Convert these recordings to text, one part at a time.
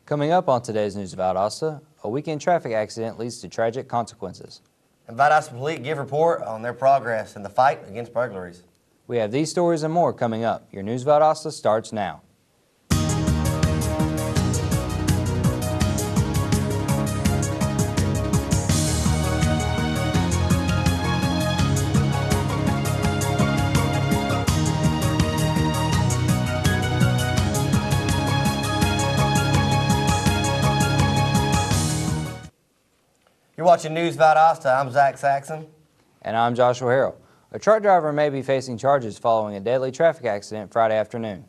Coming up on today's News of Valdosta, a weekend traffic accident leads to tragic consequences. And Valdosta Police give report on their progress in the fight against burglaries. We have these stories and more coming up. Your News of Valdosta starts now. You're watching News Valdosta. I'm Zach Saxon. And I'm Joshua Harrell. A truck driver may be facing charges following a deadly traffic accident Friday afternoon.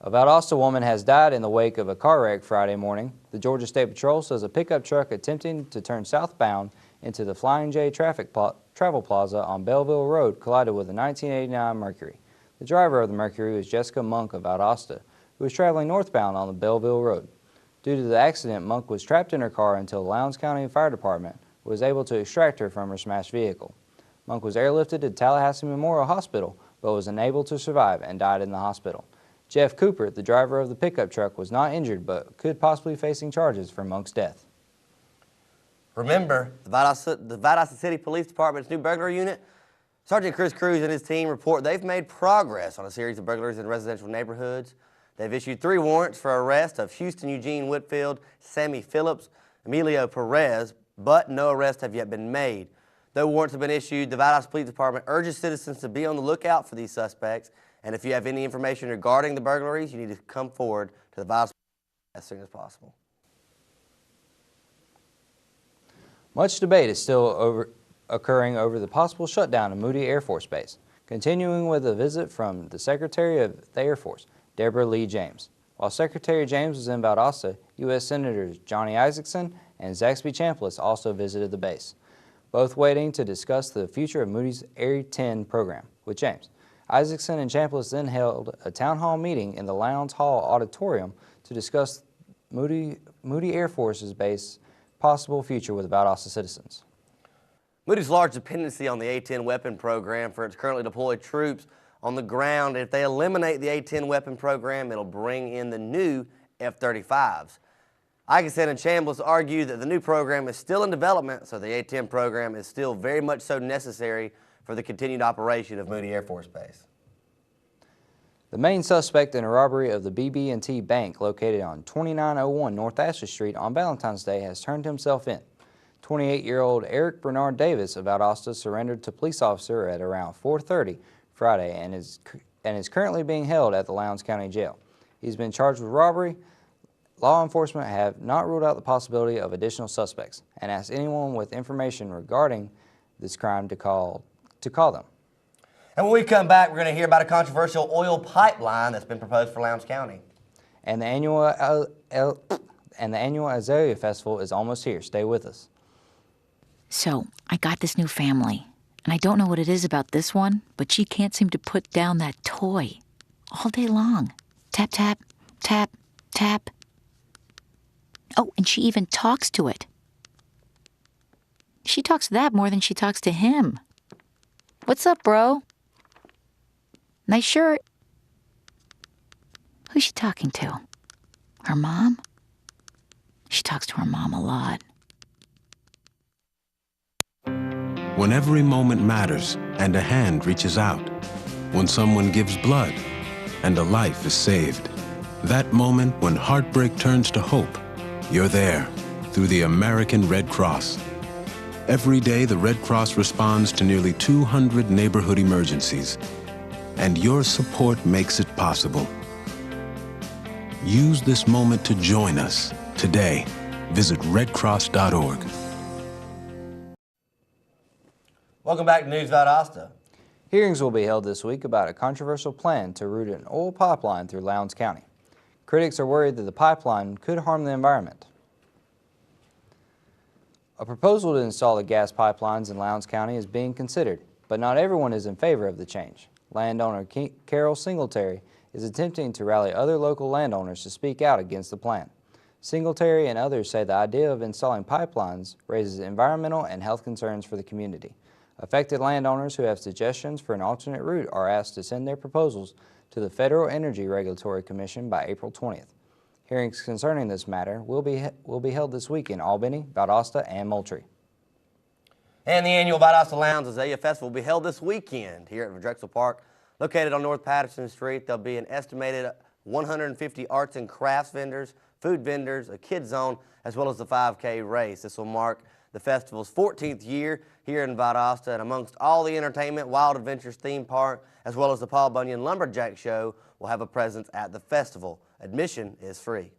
A Valdosta woman has died in the wake of a car wreck Friday morning. The Georgia State Patrol says a pickup truck attempting to turn southbound into the Flying J Travel Plaza on Belleville Road collided with a 1989 Mercury. The driver of the Mercury was Jessica Monk of Valdosta, who was traveling northbound on the Belleville Road. Due to the accident, Monk was trapped in her car until the Lowndes County Fire Department was able to extract her from her smashed vehicle. Monk was airlifted to Tallahassee Memorial Hospital, but was unable to survive and died in the hospital. Jeff Cooper, the driver of the pickup truck, was not injured but could possibly be facing charges for Monk's death. Remember, the Valdosta City Police Department's new burglary unit, Sergeant Chris Cruz and his team report they've made progress on a series of burglaries in residential neighborhoods. They've issued 3 warrants for arrest of Houston Eugene Whitfield, Sammy Phillips, Emilio Perez, but no arrests have yet been made. Though warrants have been issued, the Valdosta Police Department urges citizens to be on the lookout for these suspects, and if you have any information regarding the burglaries, you need to come forward to the Valdosta as soon as possible. Much debate is still occurring over the possible shutdown of Moody Air Force Base, continuing with a visit from the Secretary of the Air Force, Deborah Lee James. While Secretary James was in Valdosta, U.S. Senators Johnny Isakson and Zaxby Chambliss also visited the base, both waiting to discuss the future of Moody's Area 10 program with James. Isakson and Chambliss then held a town hall meeting in the Lowndes Hall Auditorium to discuss Moody Air Force's base possible future with Valdosta citizens. Moody's large dependency on the A-10 weapon program for its currently deployed troops on the ground. If they eliminate the A-10 weapon program, it'll bring in the new F-35s. Isakson and Chambliss argue that the new program is still in development, so the A-10 program is still very much so necessary for the continued operation of Moody Air Force Base. The main suspect in a robbery of the BB&T Bank located on 2901 North Ashley Street on Valentine's Day has turned himself in. 28-year-old Eric Bernard Davis of Valdosta surrendered to police officer at around 4:30 Friday and is currently being held at the Lowndes County Jail. He's been charged with robbery. Law enforcement have not ruled out the possibility of additional suspects and asked anyone with information regarding this crime to call them. And when we come back, we're going to hear about a controversial oil pipeline that's been proposed for Lowndes County. And the annual Azalea Festival is almost here. Stay with us. So, I got this new family, and I don't know what it is about this one, but she can't seem to put down that toy all day long. Tap, tap, tap, tap. Oh, and she even talks to it. She talks to that more than she talks to him. What's up, bro? Nice shirt. Who's she talking to? Her mom? She talks to her mom a lot. When every moment matters and a hand reaches out, when someone gives blood and a life is saved, that moment when heartbreak turns to hope, you're there through the American Red Cross. Every day, the Red Cross responds to nearly 200 neighborhood emergencies, and your support makes it possible. Use this moment to join us today. Visit redcross.org. Welcome back to News Valdosta. Hearings will be held this week about a controversial plan to route an oil pipeline through Lowndes County. Critics are worried that the pipeline could harm the environment. A proposal to install the gas pipelines in Lowndes County is being considered, but not everyone is in favor of the change. Landowner Carol Singletary is attempting to rally other local landowners to speak out against the plan. Singletary and others say the idea of installing pipelines raises environmental and health concerns for the community. Affected landowners who have suggestions for an alternate route are asked to send their proposals to the Federal Energy Regulatory Commission by April 20th. Hearings concerning this matter will be held this week in Albany, Valdosta, and Moultrie. And the annual Valdosta Lounge Azalea Festival will be held this weekend here at Drexel Park. Located on North Patterson Street, there'll be an estimated 150 arts and crafts vendors, food vendors, a kids zone, as well as the 5K race. This will mark the festival's 14th year here in Valdosta, and amongst all the entertainment, Wild Adventures theme park, as well as the Paul Bunyan Lumberjack Show, will have a presence at the festival. Admission is free.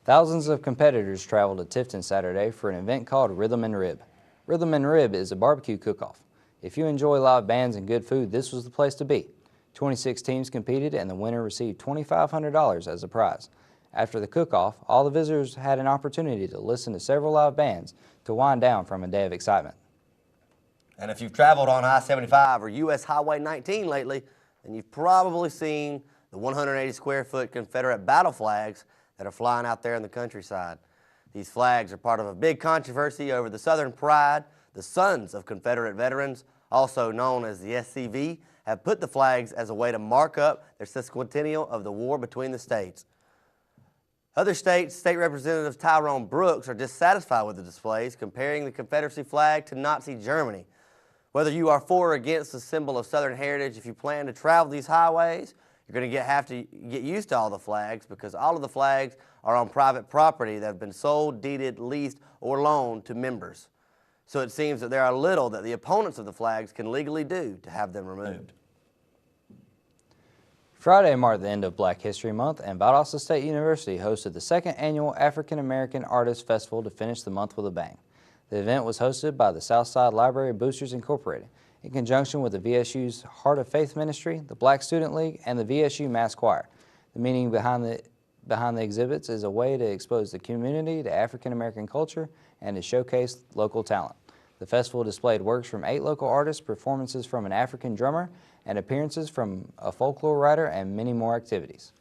Thousands of competitors traveled to Tifton Saturday for an event called Rhythm and Rib. Rhythm and Rib is a barbecue cook-off. If you enjoy live bands and good food, this was the place to be. 26 teams competed and the winner received $2,500 as a prize. After the cook-off, all the visitors had an opportunity to listen to several live bands to wind down from a day of excitement. And if you've traveled on I-75 or US Highway 19 lately, then you've probably seen the 180 square foot Confederate battle flags that are flying out there in the countryside. These flags are part of a big controversy over the Southern Pride. The Sons of Confederate Veterans, also known as the SCV, have put the flags as a way to mark up their sesquicentennial of the war between the states. Other states, State Representative Tyrone Brooks, are dissatisfied with the displays, comparing the Confederacy flag to Nazi Germany. Whether you are for or against the symbol of Southern heritage, if you plan to travel these highways, you're going to have to get used to all the flags, because all of the flags are on private property that have been sold, deeded, leased, or loaned to members. So it seems that there are little that the opponents of the flags can legally do to have them removed. Friday marked the end of Black History Month, and Valdosta State University hosted the second annual African American Artists Festival to finish the month with a bang. The event was hosted by the Southside Library Boosters Incorporated in conjunction with the VSU's Heart of Faith Ministry, the Black Student League, and the VSU Mass Choir. The meaning behind the exhibits is a way to expose the community to African American culture and to showcase local talent. The festival displayed works from 8 local artists, performances from an African drummer, and appearances from a folklore writer, and many more activities.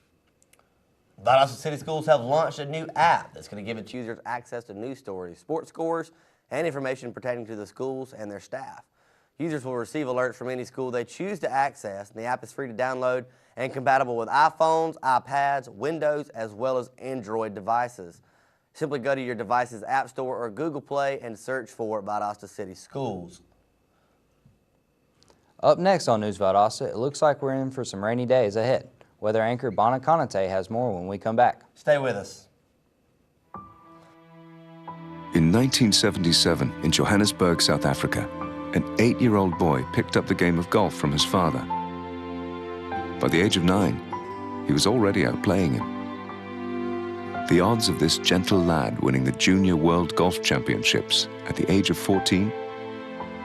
Valdosta City Schools have launched a new app that's going to give its users access to news stories, sports scores, and information pertaining to the schools and their staff. Users will receive alerts from any school they choose to access, and the app is free to download and compatible with iPhones, iPads, Windows, as well as Android devices. Simply go to your device's App Store or Google Play and search for Valdosta City Schools. Up next on News Valdosta, it looks like we're in for some rainy days ahead. Weather anchor Bona Konate has more when we come back. Stay with us. In 1977, in Johannesburg, South Africa, an 8-year-old boy picked up the game of golf from his father. By the age of 9, he was already outplaying him. The odds of this gentle lad winning the Junior World Golf Championships at the age of 14,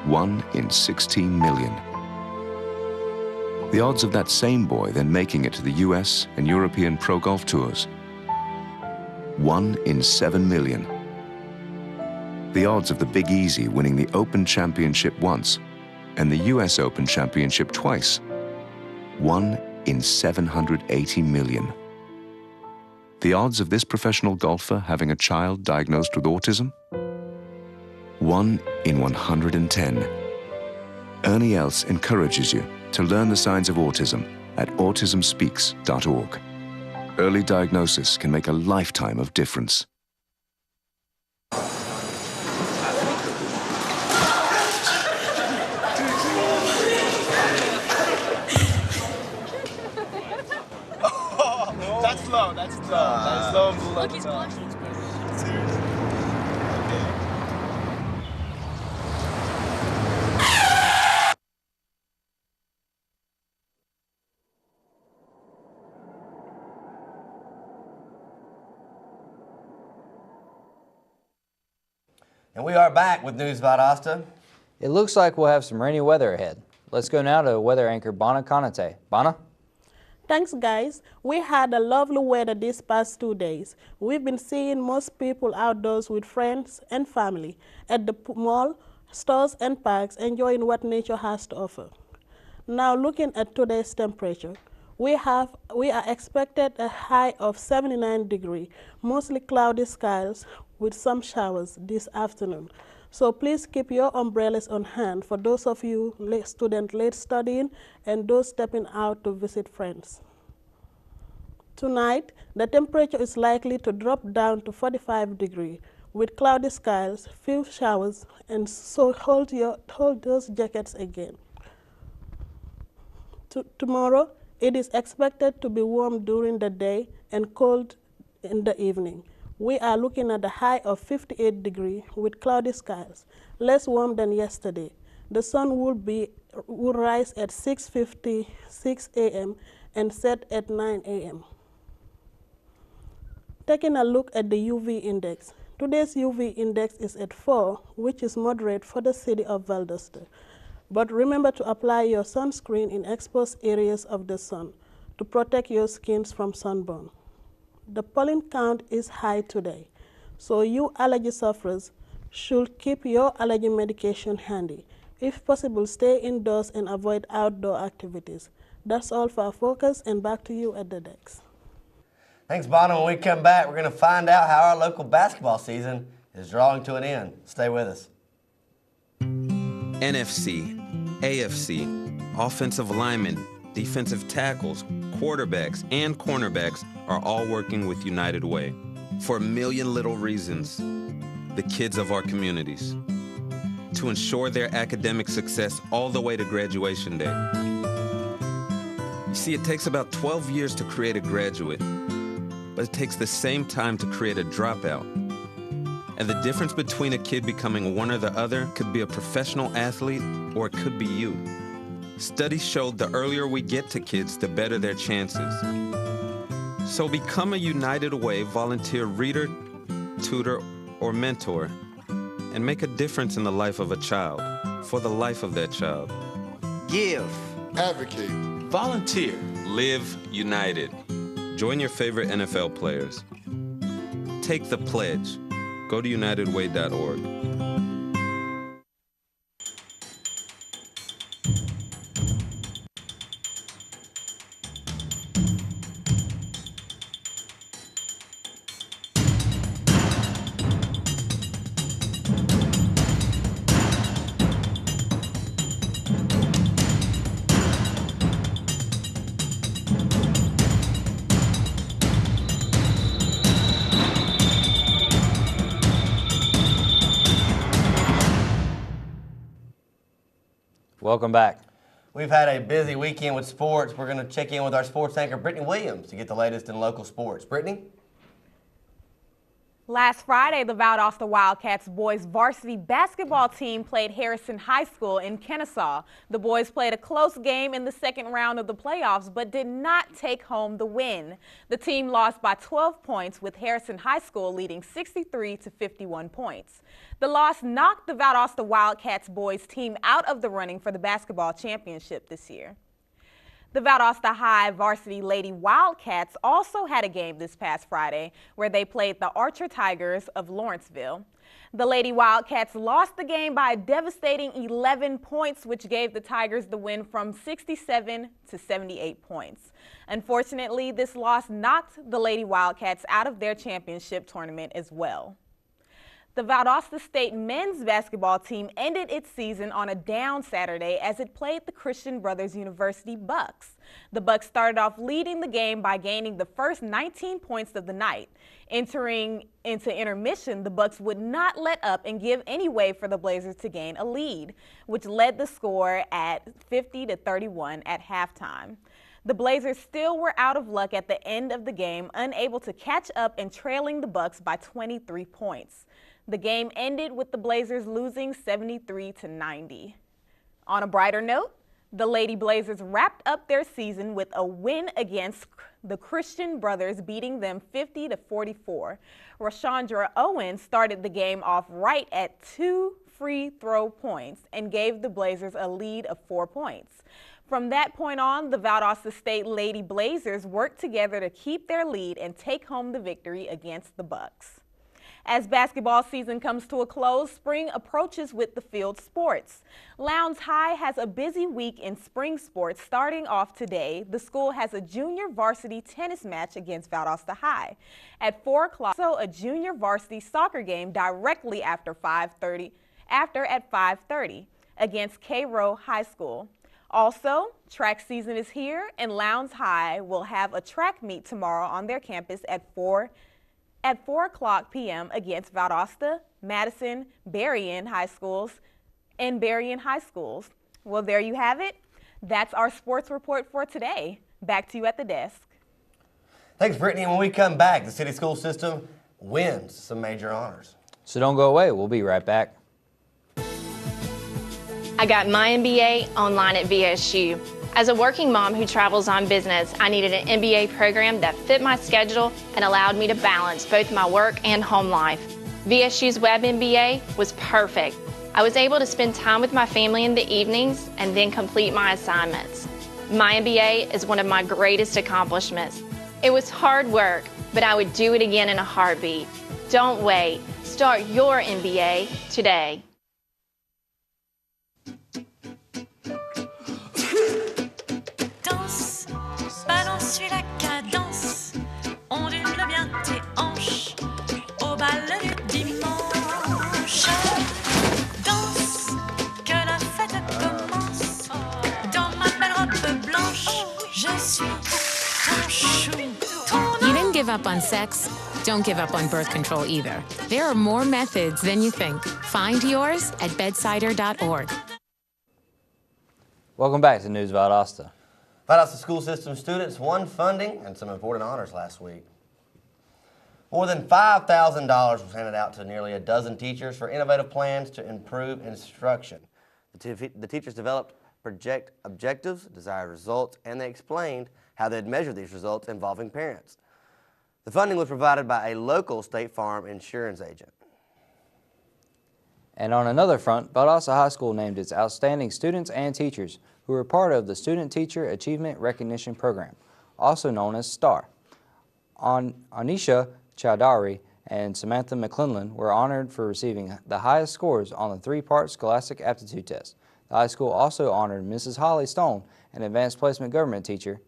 1 in 16 million. The odds of that same boy then making it to the US and European Pro Golf Tours, 1 in 7 million. The odds of the Big Easy winning the Open Championship once and the US Open Championship twice, 1 in 780 million. The odds of this professional golfer having a child diagnosed with autism, 1 in 110. Ernie Els encourages you to learn the signs of autism at autismspeaks.org. Early diagnosis can make a lifetime of difference. That's slow, that's slow. That's slow and blue. Look, he's blushing. Seriously? Okay. And we are back with News Valdosta. It looks like we'll have some rainy weather ahead. Let's go now to weather anchor Bona Konate. Bona? Thanks, guys. We had a lovely weather these past 2 days. We've been seeing most people outdoors with friends and family, at the mall, stores, and parks, enjoying what nature has to offer. Now, looking at today's temperature, we are expected a high of 79 degrees, mostly cloudy skies with some showers this afternoon. So please keep your umbrellas on hand for those of you students late studying and those stepping out to visit friends. Tonight, the temperature is likely to drop down to 45 degrees with cloudy skies, few showers, and so hold those jackets again. Tomorrow, it is expected to be warm during the day and cold in the evening. We are looking at a high of 58 degrees with cloudy skies, less warm than yesterday. The sun will rise at 6:56 a.m. and set at 9 a.m. Taking a look at the UV index. Today's UV index is at 4, which is moderate for the city of Valdosta. But remember to apply your sunscreen in exposed areas of the sun to protect your skins from sunburn. The pollen count is high today, so you allergy sufferers should keep your allergy medication handy. If possible, stay indoors and avoid outdoor activities. That's all for our focus, and back to you at the decks. Thanks, Bono. When we come back, we're going to find out how our local basketball season is drawing to an end. Stay with us. NFC, AFC, offensive linemen, defensive tackles, quarterbacks, and cornerbacks are all working with United Way for a million little reasons. The kids of our communities, to ensure their academic success all the way to graduation day. You see, it takes about 12 years to create a graduate, but it takes the same time to create a dropout. And the difference between a kid becoming one or the other could be a professional athlete, or it could be you. Studies showed the earlier we get to kids, the better their chances. So become a United Way volunteer reader, tutor, or mentor, and make a difference in the life of a child, for the life of that child. Give. Advocate. Volunteer. Live united. Join your favorite NFL players. Take the pledge. Go to unitedway.org. Welcome back. We've had a busy weekend with sports. We're going to check in with our sports anchor, Brittany Williams, to get the latest in local sports. Brittany? Last Friday, the Valdosta Wildcats boys varsity basketball team played Harrison High School in Kennesaw. The boys played a close game in the second round of the playoffs, but did not take home the win. The team lost by 12 points, with Harrison High School leading 63 to 51 points. The loss knocked the Valdosta Wildcats boys team out of the running for the basketball championship this year. The Valdosta High varsity Lady Wildcats also had a game this past Friday where they played the Archer Tigers of Lawrenceville. The Lady Wildcats lost the game by a devastating 11 points, which gave the Tigers the win from 67 to 78 points. Unfortunately, this loss knocked the Lady Wildcats out of their championship tournament as well. The Valdosta State men's basketball team ended its season on a down Saturday as it played the Christian Brothers University Bucks. The Bucks started off leading the game by gaining the first 19 points of the night. Entering into intermission, the Bucks would not let up and give any way for the Blazers to gain a lead, which led the score at 50-31 at halftime. The Blazers still were out of luck at the end of the game, unable to catch up and trailing the Bucks by 23 points. The game ended with the Blazers losing 73-90. On a brighter note, the Lady Blazers wrapped up their season with a win against the Christian Brothers, beating them 50-44. Rashandra Owens started the game off right at 2 free throw points and gave the Blazers a lead of 4 points. From that point on, the Valdosta State Lady Blazers worked together to keep their lead and take home the victory against the Bucks. As basketball season comes to a close, spring approaches with the field sports. Lowndes High has a busy week in spring sports. Starting off today, the school has a junior varsity tennis match against Valdosta High. At 4 o'clock, also a junior varsity soccer game directly after at 5:30 against Cairo High School. Also, track season is here, and Lowndes High will have a track meet tomorrow on their campus at 4 o'clock p.m. against Valdosta, Madison, Berrien High Schools, and Berrien High Schools. Well, there you have it. That's our sports report for today. Back to you at the desk. Thanks, Brittany. And when we come back, the city school system wins some major honors. So don't go away. We'll be right back. I got my MBA online at VSU. As a working mom who travels on business, I needed an MBA program that fit my schedule and allowed me to balance both my work and home life. VSU's Web MBA was perfect. I was able to spend time with my family in the evenings and then complete my assignments. My MBA is one of my greatest accomplishments. It was hard work, but I would do it again in a heartbeat. Don't wait. Start your MBA today. Danse, balance, suis la cadence, ondule bien tes hanches au bal du dimanche. Danse, que la fête commence. Dans ma belle robe blanche, je suis ton chou. You didn't give up on sex. Don't give up on birth control either. There are more methods than you think. Find yours at bedsider.org. Welcome back to News Valdosta. Valdosta school system students won funding and some important honors last week. More than $5,000 was handed out to nearly a dozen teachers for innovative plans to improve instruction. The teachers developed project objectives, desired results, and they explained how they'd measure these results involving parents. The funding was provided by a local State Farm insurance agent. And on another front, Valdosta High School named its outstanding students and teachers who were part of the Student Teacher Achievement Recognition Program, also known as STAR. Anisha Chowdhury and Samantha McClellan were honored for receiving the highest scores on the three-part Scholastic Aptitude Test. The high school also honored Mrs. Holly Stone, an advanced placement government teacher.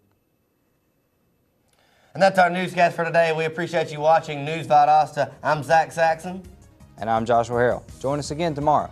And that's our newscast for today. We appreciate you watching News Valdosta. I'm Zach Saxon. And I'm Joshua Harrell. Join us again tomorrow.